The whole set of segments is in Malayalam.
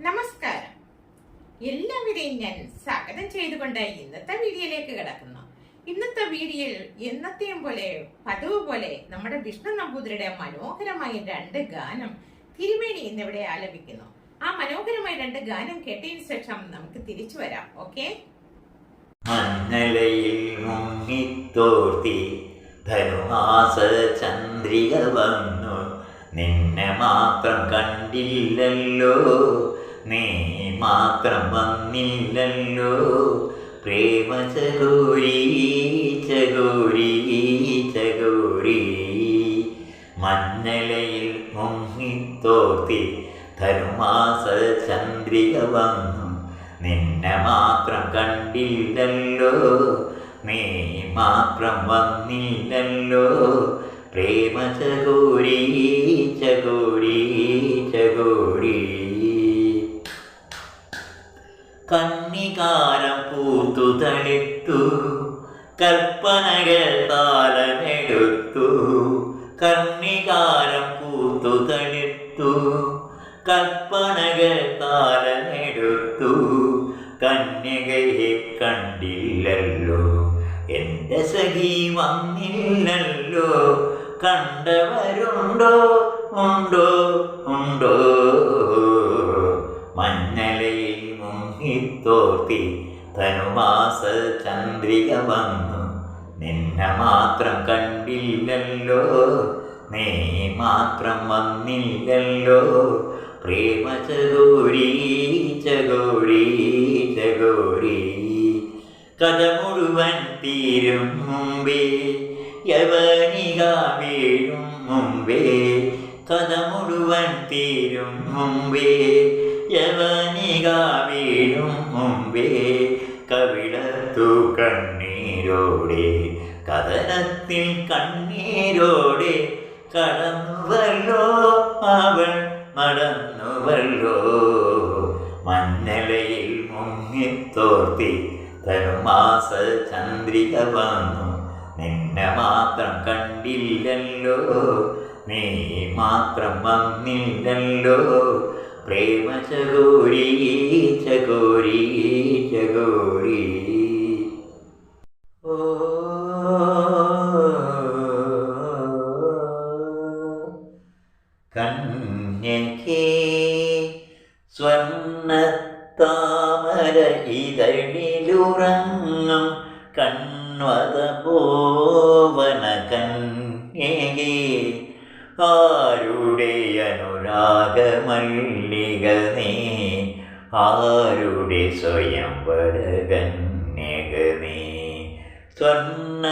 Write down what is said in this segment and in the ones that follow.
നമസ്കാരം. എല്ലാവരെയും ഞാൻ സ്വാഗതം ചെയ്തുകൊണ്ട് ഇന്നത്തെ വീഡിയോയിലേക്ക് കിടക്കുന്നു. ഇന്നത്തെ വീഡിയോയിൽ എന്നത്തെയും പോലെ പതിവ് പോലെ നമ്മുടെ വിഷ്ണു നമ്പൂതിരിയുടെ മനോഹരമായ 2 ഗാനം തിരുമേനി ഇന്നിവിടെ ആലപിക്കുന്നു. ആ മനോഹരമായ 2 ഗാനം കേട്ടതിന് ശേഷം നമുക്ക് തിരിച്ചു വരാം. ഓക്കെ. മഞ്ഞലയിൽ മുങ്ങിത്തോർത്തി ധനുമാസ ചന്ദ്രിക വന്നു, നിന്നെ മാത്രം കണ്ടില്ലല്ലോ, നീ മാത്രം വന്നില്ലല്ലോ, പ്രേമ ചകോരി ചകോരി ചകോരി. മഞ്ഞലയിൽ മുങ്ങിത്തോർത്തി ധനുമാസ ചന്ദ്രിക വന്നു, നിന്നെ മാത്രം കണ്ടില്ലല്ലോ, നീ മാത്രം വന്നില്ലല്ലോ, പ്രേമ ചകോരി ചകോരി ചകോരി. കന്നികാരം പൂത്തു തളിർത്തു, കൽപ്പനകൾ താലമെടുത്തു, കന്നികാരം പൂത്തു തളിർത്തു, കൽപ്പനകൾ താലമെടുത്തു, കന്യകയെ കണ്ടില്ലല്ലോ, എൻ്റെ സഖി വന്നില്ലല്ലോ, കണ്ടവരുണ്ടോ ഉണ്ടോ ഉണ്ടോ. മഞ്ഞലയിൽ മുങ്ങിത്തോർത്തി ധനുമാസ ചന്ദ്രിക വന്നു, നിന്നെ മാത്രം കണ്ടില്ലല്ലോ, നീ മാത്രം വന്നില്ലല്ലോ, പ്രേമ ചകോരി ചകോരി ചകോരി. കഥ മുഴുവൻ തീരും മുമ്പേ യവനിക വീഴും മുമ്പേ, കഥ മുഴുവൻ തീരും മുമ്പേ യവനിക വീഴും മുമ്പേ, കവിളത്തു കണ്ണീരോടെ കഥനത്തിൽ കണ്ണീരോടെ കടന്നുവല്ലോ അവൾ നടന്നുവല്ലോ. മഞ്ഞലയിൽ മുങ്ങിത്തോർത്തി ധനുമാസ ചന്ദ്രിക വന്നു, നിന്നെ മാത്രം കണ്ടില്ലല്ലോ, നീ മാത്രം വന്നില്ലല്ലോ, പ്രേമ ചകോരി ചകോരി ചകോരി. ഓ കന്യകേ സ്വർണ്ണത്താമര ഇതളിലുറങ്ങും കൺവത പോവന കന്യകേ, ആരുടെ അനുരാഗമല്ലിക നീ, ആരുടെ സ്വയംവര കന്യക നീ. സ്വർണ്ണ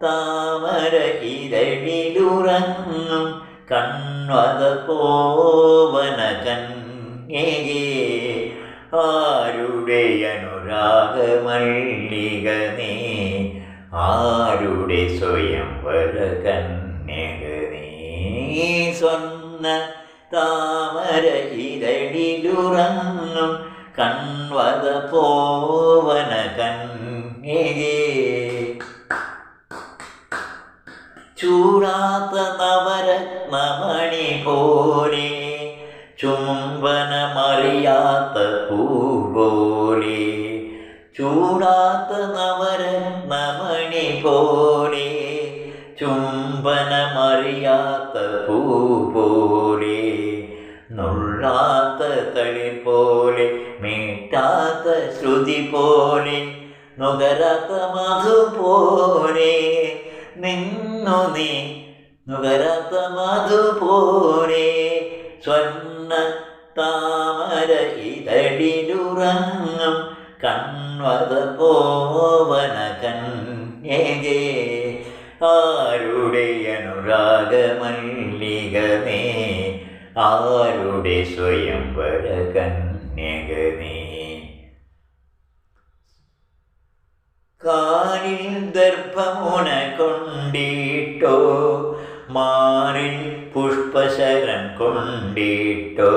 താമര ഇതളിലുറങ്ങും കൺവത പോവന കന്യകേ, ആരുടെ അനുരാഗമല്ലിക നീ, ആരുടെ സ്വയംവര കന്യക നീ. സ്വർണ്ണ താമര ഇതളിലുറങ്ങും കൺവത പോവന കന്യകേ, ചൂടാത്ത നവരത്നമണി പോലെ, ചുംബനമറിയാത്ത പൂപോലെ, ചൂടാത്ത നവരത്നമണി പോലെ, ചുംബനമറിയാത്ത പൂപോലെ, നുള്ളാത്ത തളി പോലെ, മീട്ടാത്ത ശ്രുതി പോലെ, നുകരാത്ത മധു പോലെ നിന്നു നീ, നുകരാത്ത മധു പോലെ. സ്വർണ്ണ താമര ഇതളിലുറങ്ങും കൺവത പോവന കന്യകേ, ആരുടെ അനുരാഗമല്ലിക നീ, ആരുടെ സ്വയംവര കന്യക നീ. കാലിൽ ദർഭമുന കൊണ്ടിട്ടോ, മാറിൽ പുഷ്പശരം കൊണ്ടിട്ടോ,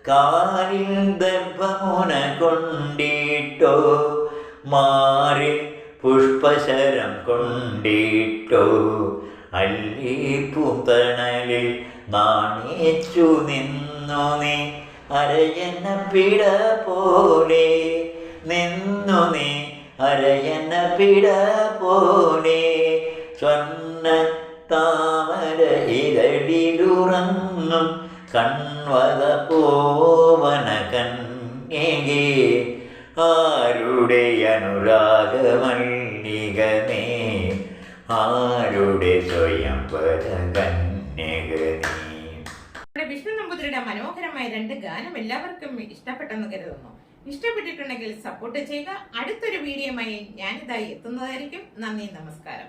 കാലിൽ ദർഭമുന കൊണ്ടിട്ടോ, മാറിൽ പുഷ്പശരം കൊണ്ടിട്ടോ, അല്ലിപ്പൂന്തണലിൽ നാണിച്ചു നിന്നു നീ, അരയന്ന പിട പോലെ നിന്നു നീ അരയന്ന പിട പോലെ സ്വർണ്ണ താമര ഇരടിലുറങ്ങും കൺവത പോവന കന്യകേ ആരുടെ അനുരാഗമല്ലികനേ ആരുടെ സ്വയംവര കന്യകനേ. വിഷ്ണു നമ്പൂതിരിയുടെ മനോഹരമായ 2 ഗാനം എല്ലാവർക്കും ഇഷ്ടപ്പെട്ടെന്ന് കരുതുന്നു. ഇഷ്ടപ്പെട്ടിട്ടുണ്ടെങ്കിൽ സപ്പോർട്ട് ചെയ്യുക. അടുത്തൊരു വീഡിയോയുമായി ഞാനിതായി എത്തുന്നതായിരിക്കും. നന്ദി, നമസ്കാരം.